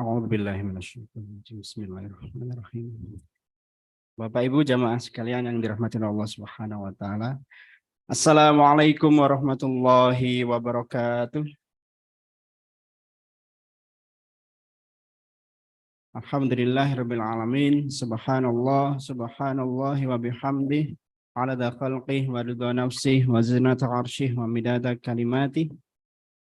A'udzubillahi minasyaitonirrajim. Bismillahirrahmanirrahim. Bapak Ibu jamaah sekalian yang dirahmati Allah Subhanahu wa taala. Assalamualaikum warahmatullahi wabarakatuh. Alhamdulillahirabbil alamin. Subhanallah wa bihamdihi adada khalqihi wa ridha nafsihi wa zinata 'arsyihi wa midada kalimatihi.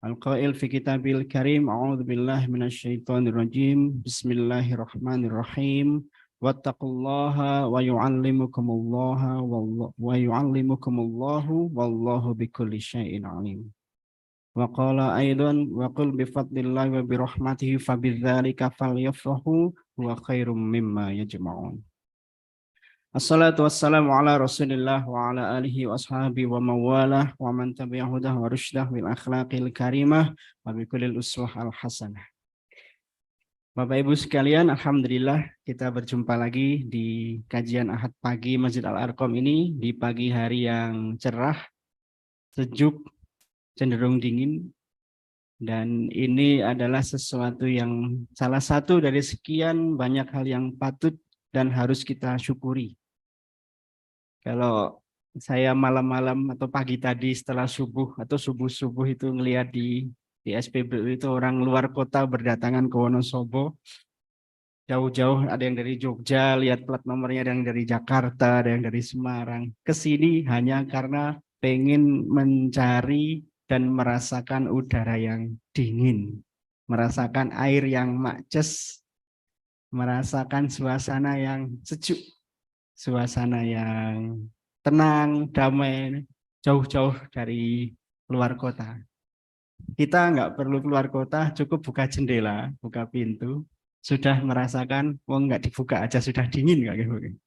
Al-qail fi kitabil karim, a'udzu billahi minasyaitonir rajim. Bismillahirrahmanirrahim. Wattaqullaha wa yu'allimukumullahu wallahu bikulli syai'in alim. Wa qala aidan wa qul bi fadlillahi wa bi rahmatihi fabidzalika falyafrahu huwa khairum mimma yajma'un. Assalatu wassalamu ala Rasulillah wa ala alihi wa ashabihi wa mawalah wa man tabi'ahu hudah wa rusydah bil akhlaqil karimah wa bi kullil uswah al hasanah. Bapak Ibu sekalian, alhamdulillah kita berjumpa lagi di kajian Ahad pagi Masjid Al-Arqam ini di pagi hari yang cerah, sejuk, cenderung dingin, dan ini adalah sesuatu yang salah satu dari sekian banyak hal yang patut dan harus kita syukuri. Kalau saya malam-malam atau pagi tadi setelah subuh atau subuh-subuh itu ngelihat di SPBU itu orang luar kota berdatangan ke Wonosobo, jauh-jauh, ada yang dari Jogja, lihat plat nomornya, ada yang dari Jakarta, ada yang dari Semarang, ke sini hanya karena pengen mencari dan merasakan udara yang dingin, merasakan air yang makces, merasakan suasana yang sejuk, suasana yang tenang, damai, jauh-jauh dari luar kota. Kita nggak perlu keluar kota, cukup buka jendela, buka pintu, sudah merasakan, nggak dibuka aja sudah dingin, nggak gitu.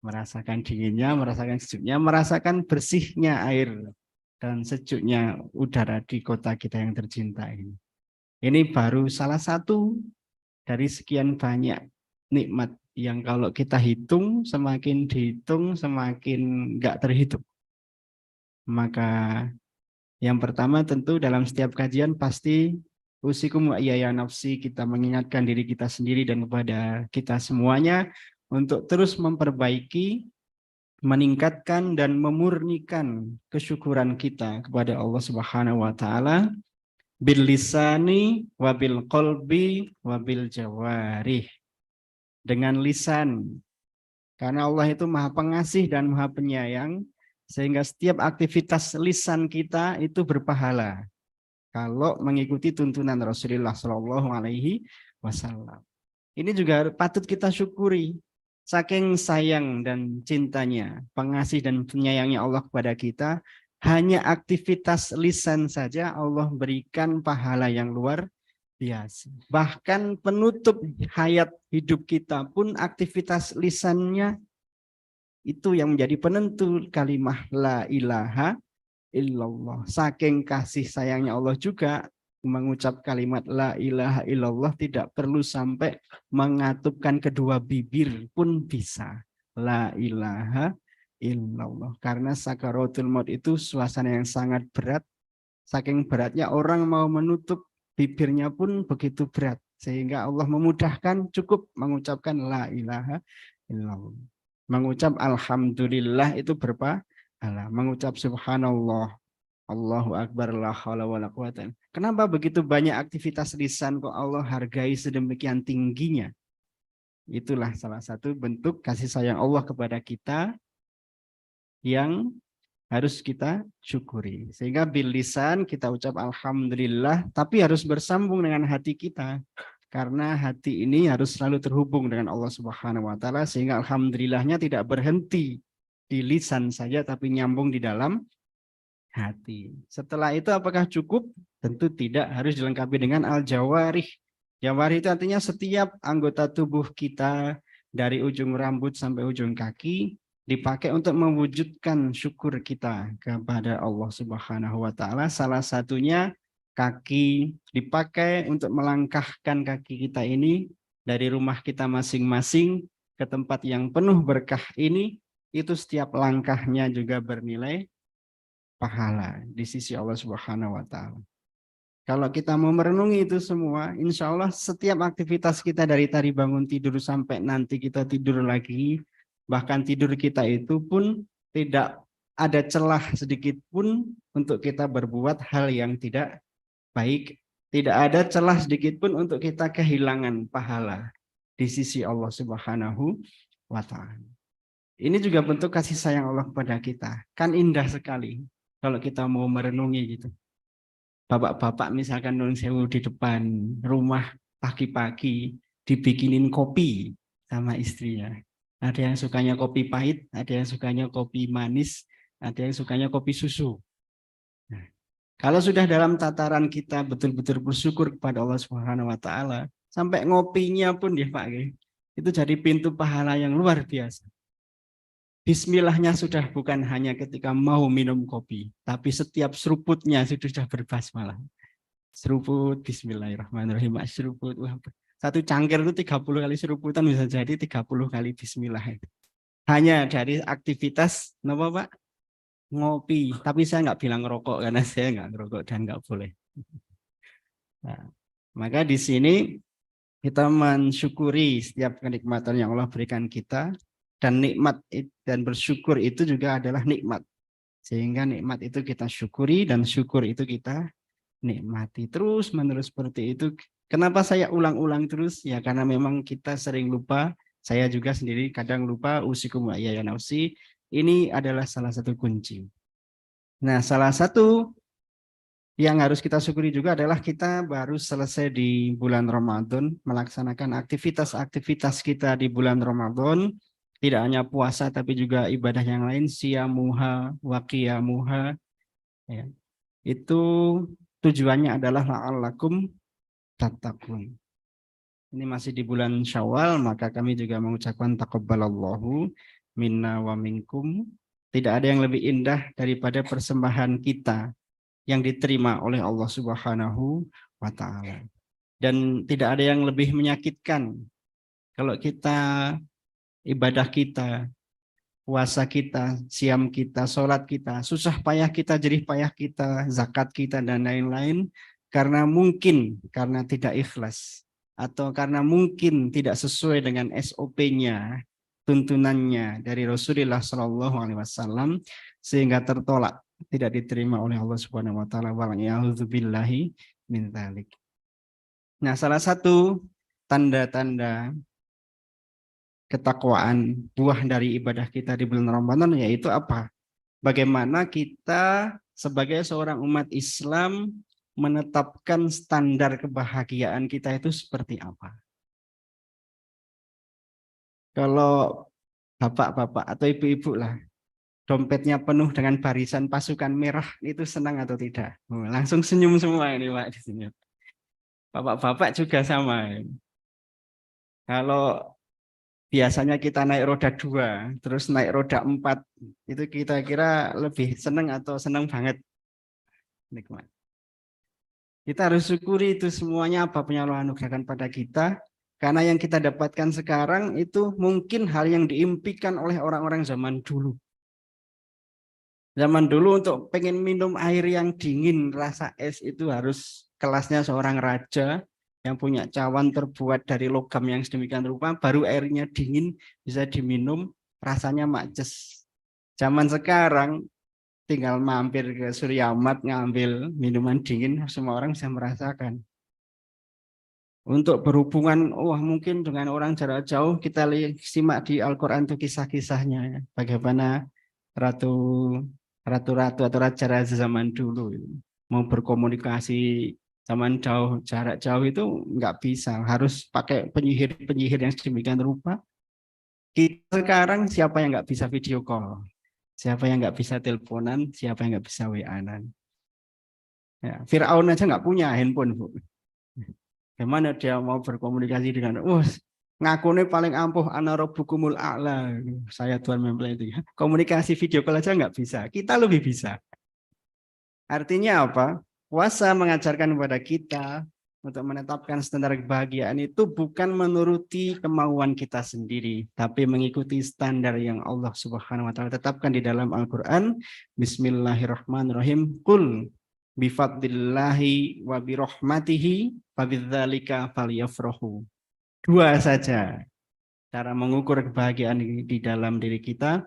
Merasakan dinginnya, merasakan sejuknya, merasakan bersihnya air dan sejuknya udara di kota kita yang tercinta ini. Ini baru salah satu dari sekian banyak nikmat yang kalau kita hitung, semakin dihitung, semakin nggak terhitung. Maka yang pertama tentu dalam setiap kajian pasti usikum wa iyaya nafsi, kita mengingatkan diri kita sendiri dan kepada kita semuanya untuk terus memperbaiki, meningkatkan dan memurnikan kesyukuran kita kepada Allah Subhanahu wa taala bil lisani wa bil qalbi wa bil jawarih. Dengan lisan, karena Allah itu maha pengasih dan maha penyayang, sehingga setiap aktivitas lisan kita itu berpahala kalau mengikuti tuntunan Rasulullah SAW. Ini juga patut kita syukuri, saking sayang dan cintanya, pengasih dan penyayangnya Allah kepada kita, hanya aktivitas lisan saja Allah berikan pahala yang luar biasa. Bahkan penutup hayat hidup kita pun aktivitas lisannya itu yang menjadi penentu kalimat la ilaha illallah. Saking kasih sayangnya Allah juga, mengucap kalimat la ilaha illallah tidak perlu sampai mengatupkan kedua bibir pun bisa. La ilaha illallah. Karena sakaratul maut itu suasana yang sangat berat. Saking beratnya orang mau menutup bibirnya pun begitu berat, sehingga Allah memudahkan, cukup mengucapkan la ilaha illallah. Mengucap alhamdulillah itu berpahala. Mengucap subhanallah, Allahu akbar, la haula wala quwata. Kenapa begitu banyak aktivitas lisan kok Allah hargai sedemikian tingginya? Itulah salah satu bentuk kasih sayang Allah kepada kita yang harus kita syukuri. Sehingga bil lisan kita ucap alhamdulillah, tapi harus bersambung dengan hati kita. Karena hati ini harus selalu terhubung dengan Allah Subhanahu wa taala, sehingga alhamdulillahnya tidak berhenti di lisan saja tapi nyambung di dalam hati. Setelah itu apakah cukup? Tentu tidak, harus dilengkapi dengan al-jawarih. Jawarih itu artinya setiap anggota tubuh kita dari ujung rambut sampai ujung kaki dipakai untuk mewujudkan syukur kita kepada Allah Subhanahu wa taala. Salah satunya kaki dipakai untuk melangkahkan kaki kita ini dari rumah kita masing-masing ke tempat yang penuh berkah ini. Itu setiap langkahnya juga bernilai pahala di sisi Allah Subhanahu wa taala. Kalau kita mau merenungi itu semua, insya Allah setiap aktivitas kita dari tadi bangun tidur sampai nanti kita tidur lagi, bahkan tidur kita itu pun tidak ada celah sedikit pun untuk kita berbuat hal yang tidak baik. Tidak ada celah sedikit pun untuk kita kehilangan pahala di sisi Allah Subhanahu wa Ta'ala. Ini juga bentuk kasih sayang Allah kepada kita. Kan indah sekali kalau kita mau merenungi gitu. Bapak-bapak misalkan nun sewu di depan rumah pagi-pagi dibikinin kopi sama istrinya. Ada yang sukanya kopi pahit, ada yang sukanya kopi manis, ada yang sukanya kopi susu. Nah, kalau sudah dalam tataran kita betul-betul bersyukur kepada Allah Subhanahu wa Ta'ala, sampai ngopinya pun ya Pak, itu jadi pintu pahala yang luar biasa. Bismillahnya sudah bukan hanya ketika mau minum kopi, tapi setiap seruputnya sudah berbasmalah. Seruput, bismillahirrahmanirrahim, seruput. Satu cangkir itu 30 kali seruputan bisa jadi 30 kali bismillah. Hanya dari aktivitas, apa Pak? Ngopi. Tapi saya nggak bilang ngerokok karena saya nggak ngerokok dan nggak boleh. Nah, maka di sini kita mensyukuri setiap kenikmatan yang Allah berikan kita, dan nikmat dan bersyukur itu juga adalah nikmat. Sehingga nikmat itu kita syukuri dan syukur itu kita nikmati terus menerus seperti itu. Kenapa saya ulang-ulang terus? Ya karena memang kita sering lupa. Saya juga sendiri kadang lupa. Usikum wa iyaya nafsi. Ini adalah salah satu kunci. Nah, salah satu yang harus kita syukuri juga adalah kita baru selesai di bulan Ramadan, melaksanakan aktivitas-aktivitas kita di bulan Ramadan, tidak hanya puasa tapi juga ibadah yang lain, siyamuha, waqiyamuha. Ya. Itu tujuannya adalah la'allakum tattaqun. Ini masih di bulan Syawal, maka kami juga mengucapkan taqabbalallahu minna wa minkum. Tidak ada yang lebih indah daripada persembahan kita yang diterima oleh Allah Subhanahu wa Ta'ala. Dan tidak ada yang lebih menyakitkan kalau kita ibadah kita, puasa kita, siam kita, sholat kita, susah payah kita, jerih payah kita, zakat kita, dan lain-lain, karena tidak ikhlas, atau karena mungkin tidak sesuai dengan SOP-nya, tuntunannya dari Rasulullah SAW, sehingga tertolak, tidak diterima oleh Allah Subhanahu wa Ta'ala. Wa'alaikumsalam min dzalik. Nah, salah satu tanda-tanda ketakwaan, buah dari ibadah kita di bulan Ramadan yaitu apa? Bagaimana kita sebagai seorang umat Islam menetapkan standar kebahagiaan kita itu seperti apa? Kalau bapak-bapak atau ibu-ibu lah, dompetnya penuh dengan barisan pasukan merah, itu senang atau tidak? Langsung senyum semua ini Pak di sini. Bapak-bapak juga sama. Kalau biasanya kita naik roda 2, terus naik roda 4, itu kita kira lebih senang atau senang banget? Nikmat. Kita harus syukuri itu semuanya apa yang Allah anugerahkan pada kita, karena yang kita dapatkan sekarang itu mungkin hal yang diimpikan oleh orang-orang zaman dulu. Zaman dulu untuk pengen minum air yang dingin rasa es itu harus kelasnya seorang raja yang punya cawan terbuat dari logam yang sedemikian rupa, baru airnya dingin bisa diminum, rasanya maces. Zaman sekarang tinggal mampir ke Suryamat ngambil minuman dingin, semua orang bisa merasakan. Untuk berhubungan, mungkin dengan orang jarak jauh, kita simak di Al-Quran itu kisah-kisahnya, bagaimana ratu-ratu atau raja-raja zaman dulu mau berkomunikasi zaman jauh, jarak jauh itu nggak bisa, harus pakai penyihir-penyihir yang sedemikian rupa. Kita sekarang siapa yang nggak bisa video call, siapa yang nggak bisa teleponan, siapa yang nggak bisa WA-an. Ya, Fir'aun aja nggak punya handphone, Bu. Bagaimana dia mau berkomunikasi dengan ngakunya paling ampuh ana rabbukumul a'la, saya Tuhan mempelai itu ya. Komunikasi video call aja nggak bisa, kita lebih bisa. Artinya apa? Puasa mengajarkan kepada kita untuk menetapkan standar kebahagiaan itu bukan menuruti kemauan kita sendiri, tapi mengikuti standar yang Allah Subhanahu wa Ta'ala tetapkan di dalam Al-Quran. Bismillahirrahmanirrahim. Qul bifadlillahi wa birahmatihi fabidzalika falyafrahu. Dua saja cara mengukur kebahagiaan di dalam diri kita.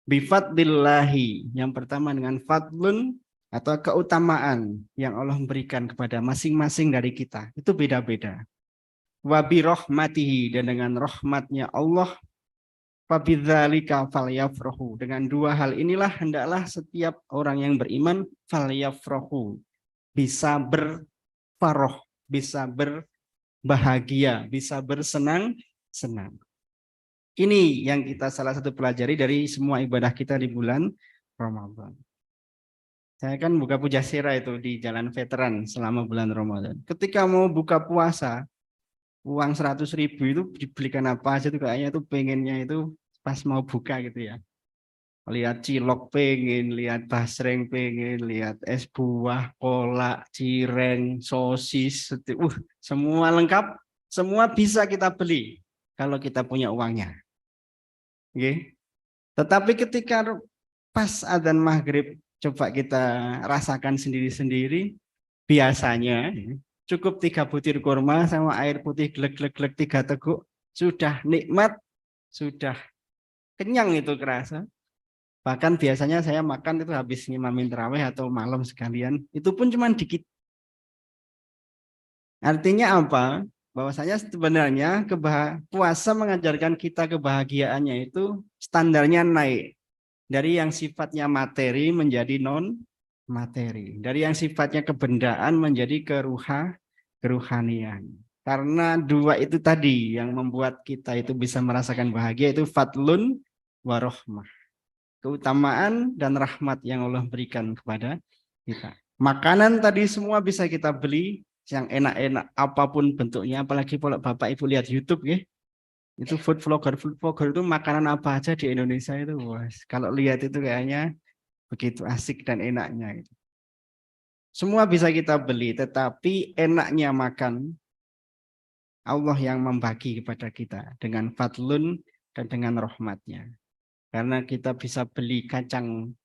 Bifadlillahi, yang pertama dengan fadlun atau keutamaan yang Allah berikan kepada masing-masing dari kita. Itu beda-beda. Wa birahmatihi, dan dengan rahmatnya Allah, fabidzalika falyafrahu. Dengan dua hal inilah hendaklah setiap orang yang beriman falyafrahu, bisa berfaroh, bisa berbahagia, bisa bersenang-senang. Ini yang kita salah satu pelajari dari semua ibadah kita di bulan Ramadan. Saya kan buka pujasera itu di Jalan Veteran selama bulan Ramadan. Ketika mau buka puasa, uang 100.000 itu dibelikan apa aja tuh, kayaknya tuh pengennya itu pas mau buka gitu ya. Lihat cilok pengen, lihat basreng pengen, lihat es buah, kolak, cireng, sosis, semua lengkap, semua bisa kita beli kalau kita punya uangnya. Okay. Tetapi ketika pas adzan maghrib, coba kita rasakan sendiri-sendiri, biasanya cukup 3 butir kurma sama air putih glek-glek 3 teguk, sudah nikmat, sudah kenyang itu kerasa. Bahkan biasanya saya makan itu habis ngimamin tarawih atau malam sekalian, itu pun cuma dikit. Artinya apa? Bahwasanya sebenarnya puasa mengajarkan kita kebahagiaannya itu standarnya naik. Dari yang sifatnya materi menjadi non materi. Dari yang sifatnya kebendaan menjadi keruhanian. Karena dua itu tadi yang membuat kita itu bisa merasakan bahagia, itu fadlun warohmah. Keutamaan dan rahmat yang Allah berikan kepada kita. Makanan tadi semua bisa kita beli, yang enak-enak apapun bentuknya, apalagi kalau Bapak Ibu lihat YouTube ya. Itu food vlogger itu makanan apa aja di Indonesia itu, kalau lihat itu kayaknya begitu asik dan enaknya gitu. Semua bisa kita beli, tetapi enaknya makan Allah yang membagi kepada kita dengan fadlun dan dengan rahmatnya. Karena kita bisa beli kacang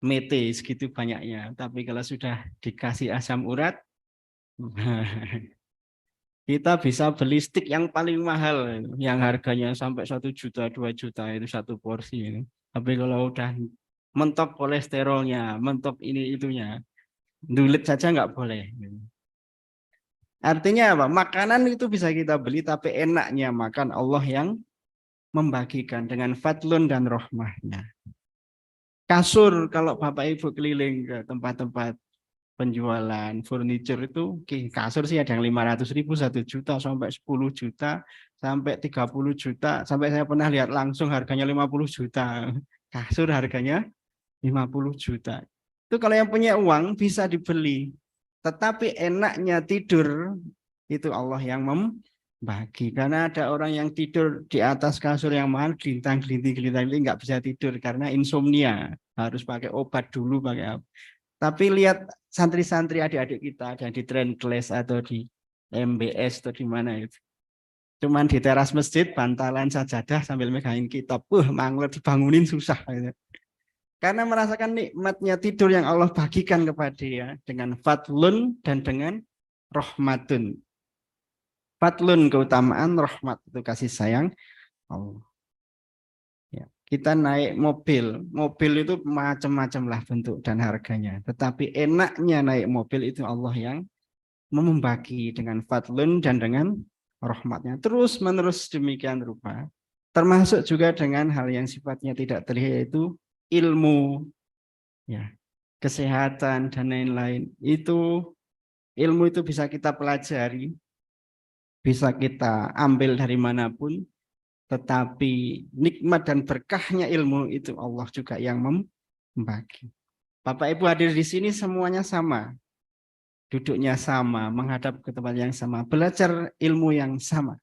mete segitu banyaknya, tapi kalau sudah dikasih asam urat, kita bisa beli stik yang paling mahal, yang harganya sampai 1 juta, 2 juta itu satu porsi. Tapi kalau udah mentok kolesterolnya, mentok ini itunya, dulit saja nggak boleh. Artinya apa? Makanan itu bisa kita beli, tapi enaknya makan Allah yang membagikan dengan fadlun dan rahmahnya. Kasur, kalau Bapak Ibu keliling ke tempat-tempat penjualan furniture itu, kasur sih ada yang 500.000, 1 juta, sampai 10 juta, sampai 30 juta, sampai saya pernah lihat langsung harganya 50 juta. Kasur harganya 50 juta. Itu kalau yang punya uang bisa dibeli. Tetapi enaknya tidur, itu Allah yang membagi. Karena ada orang yang tidur di atas kasur yang mahal, gelintang-gelinting nggak bisa tidur karena insomnia. Harus pakai obat dulu, pakai apa. Tapi lihat santri-santri adik-adik kita ada di Trend Class atau di MBS atau di mana itu. Cuman di teras masjid, bantalan sajadah sambil megangin kitab. Manglet dibangunin susah. Gitu. Karena merasakan nikmatnya tidur yang Allah bagikan kepada dia dengan fadlun dan dengan rahmatun. Fadlun keutamaan, rahmat itu kasih sayang Allah. Ya, kita naik mobil itu macam-macam lah bentuk dan harganya. Tetapi enaknya naik mobil itu Allah yang membagi dengan fadlun dan dengan rahmatnya. Terus menerus demikian rupa. Termasuk juga dengan hal yang sifatnya tidak terlihat, yaitu ilmu, ya, kesehatan dan lain-lain. Ilmu itu bisa kita pelajari, bisa kita ambil dari manapun, tetapi nikmat dan berkahnya ilmu itu Allah juga yang membagi. Bapak Ibu hadir di sini semuanya sama, duduknya sama, menghadap ke tempat yang sama, belajar ilmu yang sama.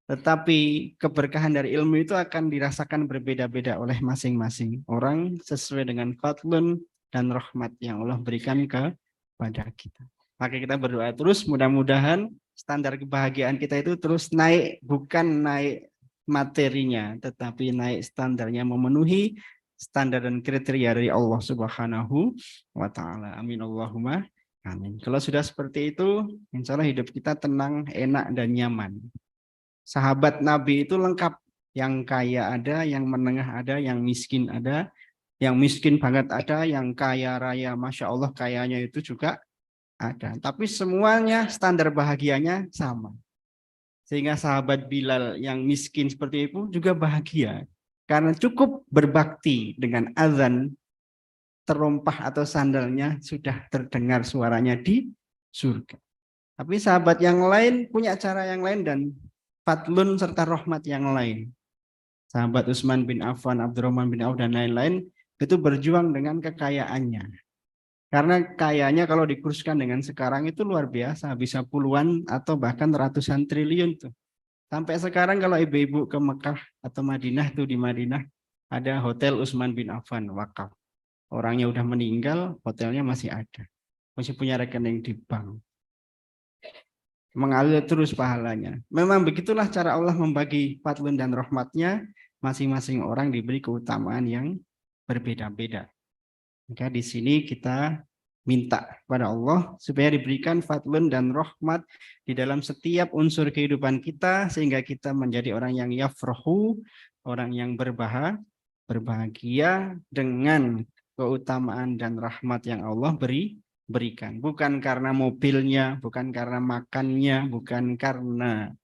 Tetapi keberkahan dari ilmu itu akan dirasakan berbeda-beda oleh masing-masing orang sesuai dengan fadlun dan rahmat yang Allah berikan kepada kita. Maka kita berdoa terus, mudah-mudahan standar kebahagiaan kita itu terus naik, bukan naik materinya, tetapi naik standarnya, memenuhi standar dan kriteria dari Allah Subhanahu wa Ta'ala. Amin Allahumma Amin. Kalau sudah seperti itu, insya Allah hidup kita tenang, enak, dan nyaman. Sahabat Nabi itu lengkap. Yang kaya ada, yang menengah ada, yang miskin ada, yang miskin banget ada, yang kaya raya, Masya Allah kayanya itu juga ada. Tapi semuanya standar bahagianya sama. Sehingga sahabat Bilal yang miskin seperti itu juga bahagia. Karena cukup berbakti dengan azan, terompah atau sandalnya sudah terdengar suaranya di surga. Tapi sahabat yang lain punya cara yang lain dan fadlun serta rahmat yang lain. Sahabat Utsman bin Affan, Abdurrahman bin Auf dan lain-lain itu berjuang dengan kekayaannya. Karena kayanya kalau dikurskan dengan sekarang itu luar biasa, bisa puluhan atau bahkan ratusan triliun tuh. Sampai sekarang kalau ibu-ibu ke Mekah atau Madinah tuh, di Madinah ada hotel Utsman bin Affan wakaf. Orangnya udah meninggal, hotelnya masih ada. Masih punya rekening di bank. Mengalir terus pahalanya. Memang begitulah cara Allah membagi fadlun dan rahmatnya. Masing-masing orang diberi keutamaan yang berbeda-beda. Maka di sini kita minta kepada Allah supaya diberikan fadlun dan rahmat di dalam setiap unsur kehidupan kita, sehingga kita menjadi orang yang yafrahu, orang yang berbahagia dengan keutamaan dan rahmat yang Allah berikan. Bukan karena mobilnya, bukan karena makannya, bukan karena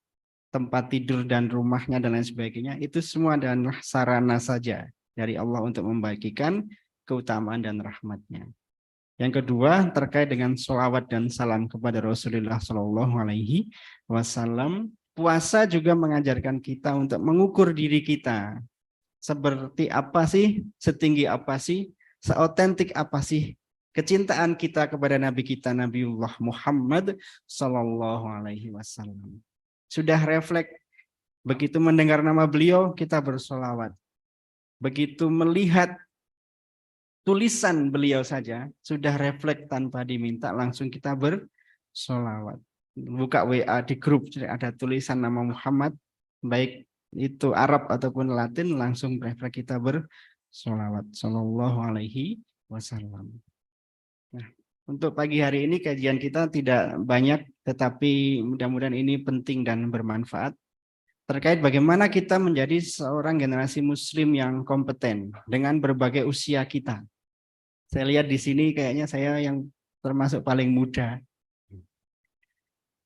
tempat tidur dan rumahnya dan lain sebagainya. Itu semua adalah sarana saja dari Allah untuk membagikan keutamaan dan rahmatnya. Yang kedua terkait dengan sholawat dan salam kepada Rasulullah Shallallahu Alaihi Wasallam. Puasa juga mengajarkan kita untuk mengukur diri kita. Seperti apa sih, setinggi apa sih, seotentik apa sih kecintaan kita kepada Nabi kita Nabiullah Muhammad Shallallahu Alaihi Wasallam. Sudah refleks, begitu mendengar nama beliau kita bersolawat. Begitu melihat tulisan beliau saja sudah refleks tanpa diminta, langsung kita bersolawat. Buka WA di grup ada tulisan nama Muhammad, baik itu Arab ataupun Latin, langsung refleks kita bersolawat Sallallahu Alaihi Wasallam. Nah, untuk pagi hari ini kajian kita tidak banyak, tetapi mudah-mudahan ini penting dan bermanfaat terkait bagaimana kita menjadi seorang generasi Muslim yang kompeten dengan berbagai usia kita. Saya lihat di sini kayaknya saya yang termasuk paling muda.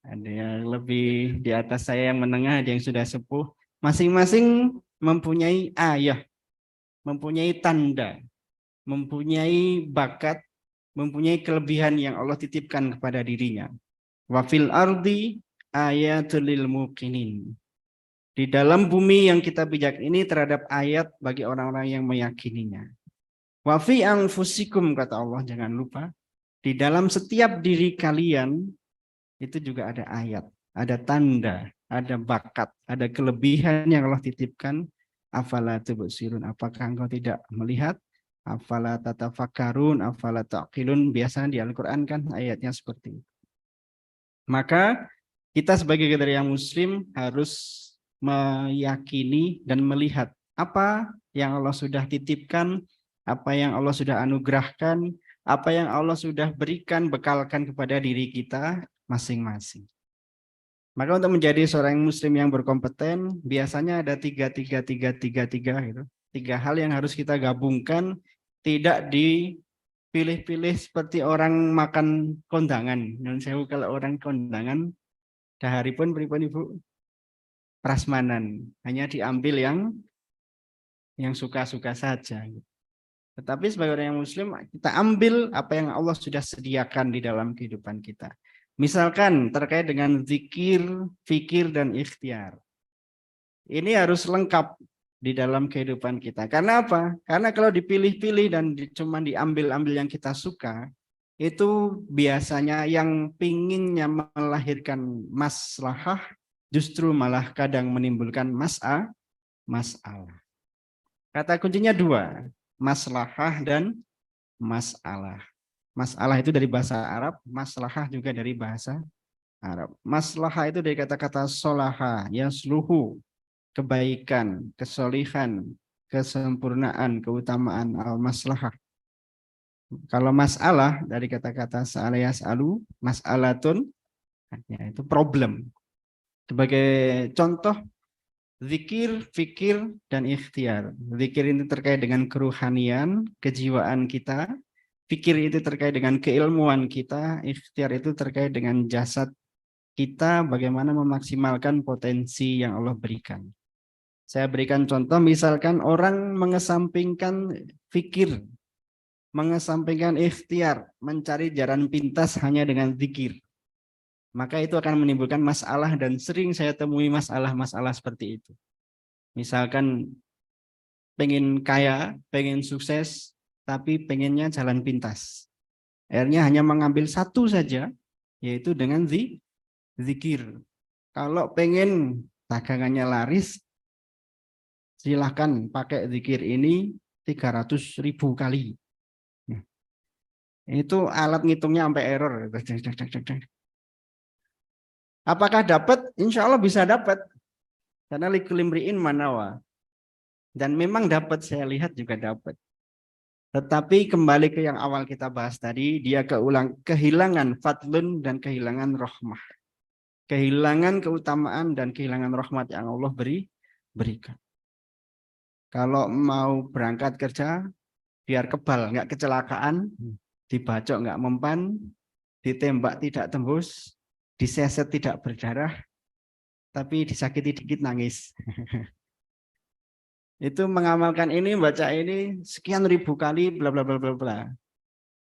Ada yang lebih di atas saya yang menengah, ada yang sudah sepuh. Masing-masing mempunyai ayah, mempunyai tanda, mempunyai bakat, mempunyai kelebihan yang Allah titipkan kepada dirinya. Wa fil ardi ayatul lil muqinin. Di dalam bumi yang kita pijak ini terhadap ayat bagi orang-orang yang meyakininya. Wa fi anfusikum, kata Allah, jangan lupa. Di dalam setiap diri kalian itu juga ada ayat, ada tanda, ada bakat, ada kelebihan yang Allah titipkan. Afala tubsirun, apakah engkau tidak melihat? Afala tatafakkarun, afala taqilun. Biasanya di Al-Quran kan ayatnya seperti itu. Maka kita sebagai generasi yang Muslim harus meyakini dan melihat apa yang Allah sudah titipkan, apa yang Allah sudah anugerahkan, apa yang Allah sudah berikan, bekalkan kepada diri kita masing-masing. Maka untuk menjadi seorang Muslim yang berkompeten, biasanya ada tiga gitu. 3 hal yang harus kita gabungkan, tidak dipilih-pilih seperti orang makan kondangan. Dan saya kalau orang kondangan, dahari pun pripun Ibu? Prasmanan, hanya diambil yang suka-suka saja. Tetapi sebagai orang yang Muslim, kita ambil apa yang Allah sudah sediakan di dalam kehidupan kita. Misalkan terkait dengan zikir, fikir, dan ikhtiar. Ini harus lengkap di dalam kehidupan kita. Karena apa? Karena kalau dipilih-pilih dan cuma diambil-ambil yang kita suka, itu biasanya yang pinginnya melahirkan maslahah, justru malah kadang menimbulkan masalah. Kata kuncinya 2, maslahah dan masalah. Masalah itu dari bahasa Arab, maslahah juga dari bahasa Arab. Maslahah itu dari kata-kata solaha, yasluhu, kebaikan, kesolihan, kesempurnaan, keutamaan, al-maslahah. Kalau masalah dari kata-kata sa'ala yas'alu, mas'alatun, ya, itu problem. Sebagai contoh, zikir, fikir, dan ikhtiar. Zikir ini terkait dengan keruhanian, kejiwaan kita. Fikir itu terkait dengan keilmuan kita. Ikhtiar itu terkait dengan jasad kita, bagaimana memaksimalkan potensi yang Allah berikan. Saya berikan contoh, misalkan orang mengesampingkan fikir, mengesampingkan ikhtiar, mencari jalan pintas hanya dengan zikir, maka itu akan menimbulkan masalah, dan sering saya temui masalah-masalah seperti itu. Misalkan pengen kaya, pengen sukses, tapi pengennya jalan pintas. Akhirnya hanya mengambil satu saja, yaitu dengan zikir. Kalau pengen dagangannya laris, silahkan pakai zikir ini 300.000 kali. Itu alat ngitungnya sampai error. Apakah dapat? Insya Allah bisa dapat. Karena likulimriin manawa. Dan memang dapat, saya lihat juga dapat. Tetapi kembali ke yang awal kita bahas tadi, dia kehilangan fadlun dan kehilangan rahmah. Kehilangan keutamaan dan kehilangan rahmat yang Allah berikan. Kalau mau berangkat kerja, biar kebal, nggak kecelakaan, dibacok nggak mempan, ditembak tidak tembus, diseset tidak berdarah, tapi disakiti dikit nangis. Itu mengamalkan ini, baca ini sekian ribu kali, bla bla bla bla bla.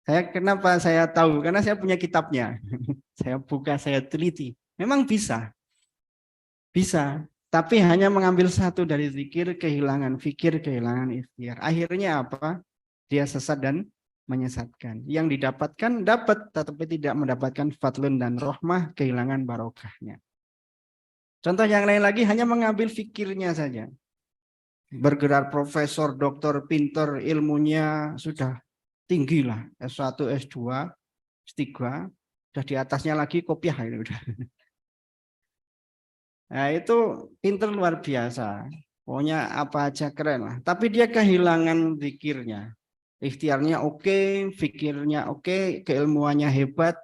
Kenapa saya tahu? Karena saya punya kitabnya. Saya buka, saya teliti. Memang bisa. Bisa. Tapi hanya mengambil satu dari zikir, kehilangan fikir, kehilangan ikhtiar. Akhirnya apa? Dia sesat dan menyesatkan. Yang didapatkan dapat, tetapi tidak mendapatkan fadlun dan rahmah, kehilangan barokahnya. Contoh yang lain lagi, hanya mengambil fikirnya saja. Bergerak profesor, doktor, pinter, ilmunya sudah tinggi lah. S1, S2, S3, sudah di atasnya lagi kopiah. Udah. Nah itu pinter luar biasa. Pokoknya apa aja keren lah. Tapi dia kehilangan zikirnya. Ikhtiarnya oke, fikirnya oke, keilmuannya hebat,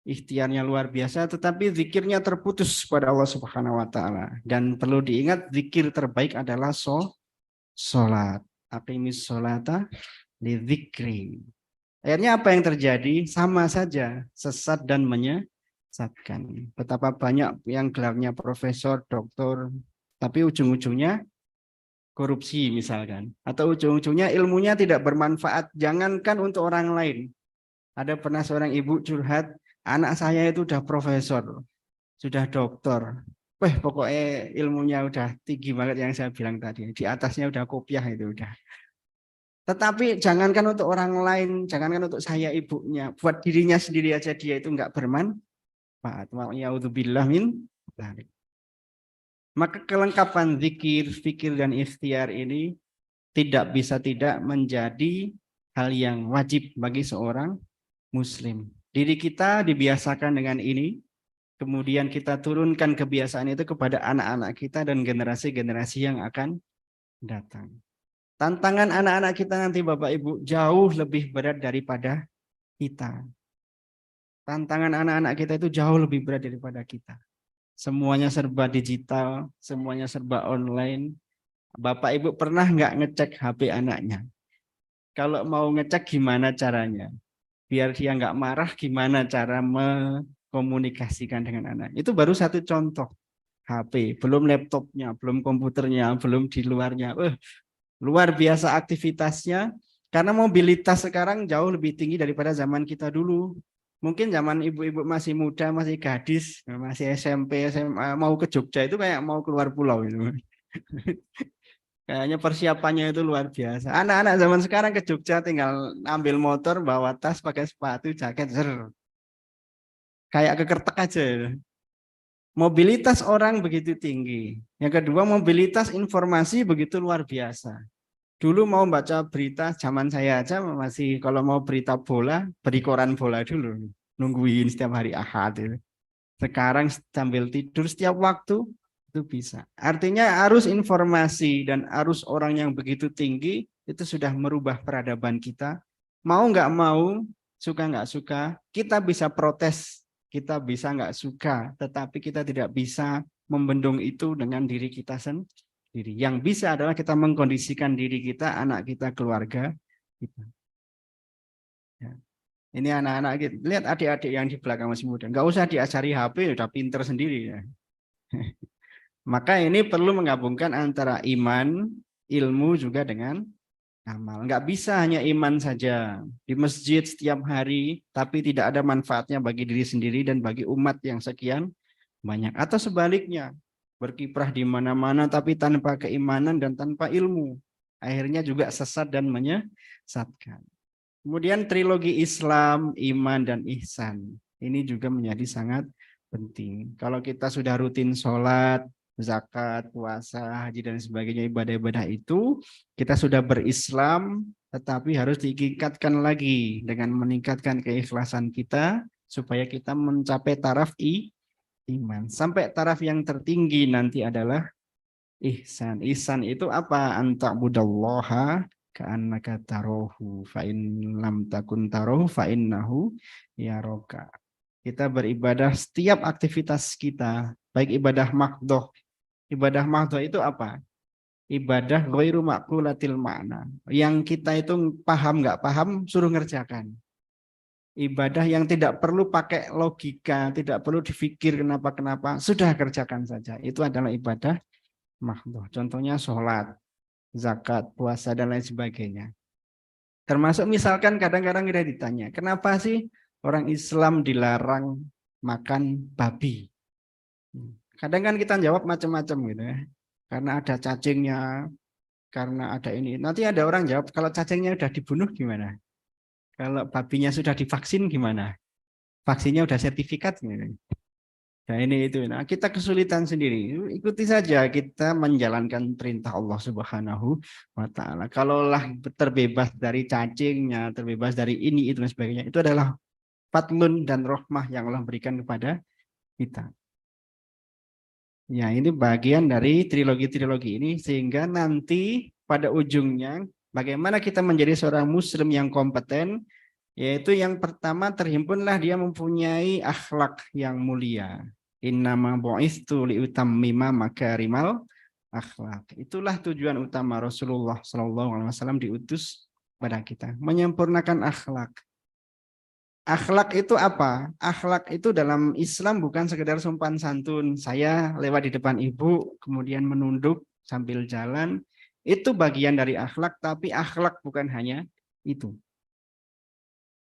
ikhtiarnya luar biasa, tetapi zikirnya terputus pada Allah Subhanahu wa taala. Dan perlu diingat, zikir terbaik adalah sholat. Aqimis sholata li dzikri. Akhirnya apa yang terjadi? Sama saja, sesat dan menyesatkan. Betapa banyak yang gelarnya profesor, doktor, tapi ujung-ujungnya korupsi misalkan. Atau ujung-ujungnya ilmunya tidak bermanfaat, jangankan untuk orang lain. Ada pernah seorang ibu curhat, anak saya itu udah profesor, sudah doktor. Wah, pokoknya ilmunya udah tinggi banget yang saya bilang tadi. Di atasnya udah kopiah itu udah. Tetapi jangankan untuk orang lain, jangankan untuk saya ibunya, buat dirinya sendiri aja dia itu nggak bermanfaat. Wa'iyadzubillah min dzalik. Maka kelengkapan zikir, fikir, dan ikhtiar ini tidak bisa tidak menjadi hal yang wajib bagi seorang muslim. Diri kita dibiasakan dengan ini, kemudian kita turunkan kebiasaan itu kepada anak-anak kita dan generasi-generasi yang akan datang. Tantangan anak-anak kita nanti Bapak Ibu jauh lebih berat daripada kita. Tantangan anak-anak kita itu jauh lebih berat daripada kita. Semuanya serba digital, semuanya serba online. Bapak Ibu pernah nggak ngecek HP anaknya? Kalau mau ngecek gimana caranya? Biar dia nggak marah, gimana cara mengkomunikasikan dengan anak? Itu baru satu contoh. HP, belum laptopnya, belum komputernya, belum di luarnya. Luar biasa aktivitasnya, karena mobilitas sekarang jauh lebih tinggi daripada zaman kita dulu. Mungkin zaman ibu-ibu masih muda, masih gadis, masih SMP, SMA, mau ke Jogja itu kayak mau keluar pulau itu. Kayaknya persiapannya itu luar biasa. Anak-anak zaman sekarang ke Jogja tinggal ambil motor, bawa tas, pakai sepatu, jaket, kayak kekertek aja. Mobilitas orang begitu tinggi. Yang kedua, mobilitas informasi begitu luar biasa. Dulu mau baca berita, zaman saya aja masih kalau mau berita bola, beri koran bola dulu. Nungguin setiap hari Ahad. Sekarang sambil tidur setiap waktu, itu bisa. Artinya arus informasi dan arus orang yang begitu tinggi, itu sudah merubah peradaban kita, Mau nggak mau, suka nggak suka, kita bisa protes, kita bisa nggak suka, tetapi kita tidak bisa membendung itu dengan diri kita sendiri. Yang bisa adalah kita mengkondisikan diri kita, anak kita, keluarga kita. Ya. Ini anak-anak kita, lihat adik-adik yang di belakang masih muda, nggak usah diajari HP, udah pinter sendiri ya. Maka ini perlu menggabungkan antara iman, ilmu juga dengan amal. Nggak bisa hanya iman saja di masjid setiap hari, tapi tidak ada manfaatnya bagi diri sendiri dan bagi umat yang sekian banyak. Atau sebaliknya, berkiprah di mana-mana tapi tanpa keimanan dan tanpa ilmu. Akhirnya juga sesat dan menyesatkan. Kemudian trilogi Islam, iman, dan ihsan. Ini juga menjadi sangat penting. Kalau kita sudah rutin sholat, zakat, puasa, haji, dan sebagainya, ibadah-ibadah itu, kita sudah berislam, tetapi harus ditingkatkan lagi dengan meningkatkan keikhlasan kita, supaya kita mencapai taraf iman. Sampai taraf yang tertinggi nanti adalah ihsan. Ihsan itu apa? Anta'budallaha ka'annaka tarahu fa in lam takun tarahu fa innahu yaraka. Kita beribadah setiap aktivitas kita, baik ibadah makdoh. Ibadah makdoh itu apa? Ibadah ghairu maqulatil makna. Yang kita itu paham nggak paham, suruh ngerjakan. Ibadah yang tidak perlu pakai logika, tidak perlu dipikir kenapa-kenapa, sudah kerjakan saja. Itu adalah ibadah makdoh. Contohnya sholat, zakat, puasa, dan lain sebagainya. Termasuk misalkan kadang-kadang kita ditanya, kenapa sih orang Islam dilarang makan babi? Kadang kan kita jawab macam-macam gitu ya. Karena ada cacingnya, karena ada ini. Nanti ada orang jawab, kalau cacingnya sudah dibunuh gimana? Kalau babinya sudah divaksin gimana? Vaksinnya udah sertifikat gitu. Nah ini itu. Nah kita kesulitan sendiri. Ikuti saja kita menjalankan perintah Allah Subhanahu wa Ta'ala. Kalaulah terbebas dari cacingnya, terbebas dari ini itu dan sebagainya, itu adalah fadlun dan rahmah yang Allah berikan kepada kita. Ya ini bagian dari trilogi-trilogi ini sehingga nanti pada ujungnya bagaimana kita menjadi seorang muslim yang kompeten, yaitu yang pertama terhimpunlah dia mempunyai akhlak yang mulia. Innama bu'istu liutammima makarimal akhlak. Itulah tujuan utama Rasulullah SAW diutus pada kita, menyempurnakan akhlak. Akhlak itu apa? Akhlak itu dalam Islam bukan sekedar sopan santun. Saya lewat di depan ibu, kemudian menunduk sambil jalan. Itu bagian dari akhlak, tapi akhlak bukan hanya itu.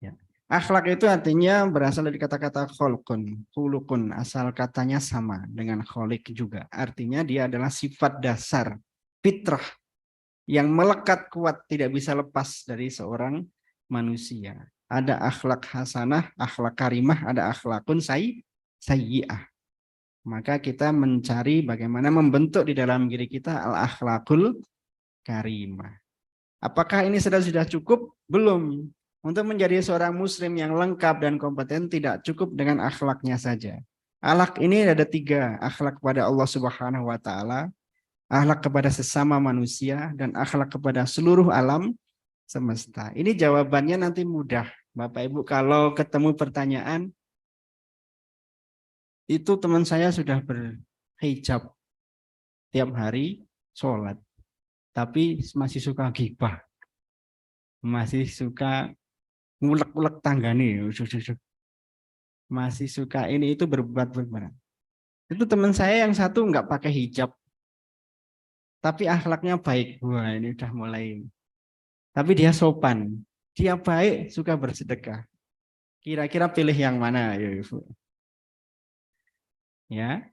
Ya. Akhlak itu artinya berasal dari kata-kata kholqun, khuluqun, asal katanya sama dengan kholik juga. Artinya dia adalah sifat dasar, fitrah, yang melekat kuat, tidak bisa lepas dari seorang manusia. Ada akhlak hasanah, akhlak karimah, ada akhlakun sayyi'ah. Maka kita mencari bagaimana membentuk di dalam diri kita al-akhlakul karimah. Apakah ini sudah cukup? Belum. Untuk menjadi seorang muslim yang lengkap dan kompeten tidak cukup dengan akhlaknya saja. Akhlak ini ada 3, akhlak kepada Allah Subhanahu wa Ta'ala, akhlak kepada sesama manusia, dan akhlak kepada seluruh alam semesta. Ini jawabannya nanti mudah. Bapak Ibu kalau ketemu pertanyaan, itu teman saya sudah berhijab tiap hari sholat, tapi masih suka gibah, masih suka ngulek-ngulek tanggane, masih suka ini itu berbuat. Itu teman saya yang satu nggak pakai hijab, tapi akhlaknya baik. Wah ini udah mulai. Tapi dia sopan, dia baik, suka bersedekah. Kira-kira pilih yang mana ya Ibu? Ya,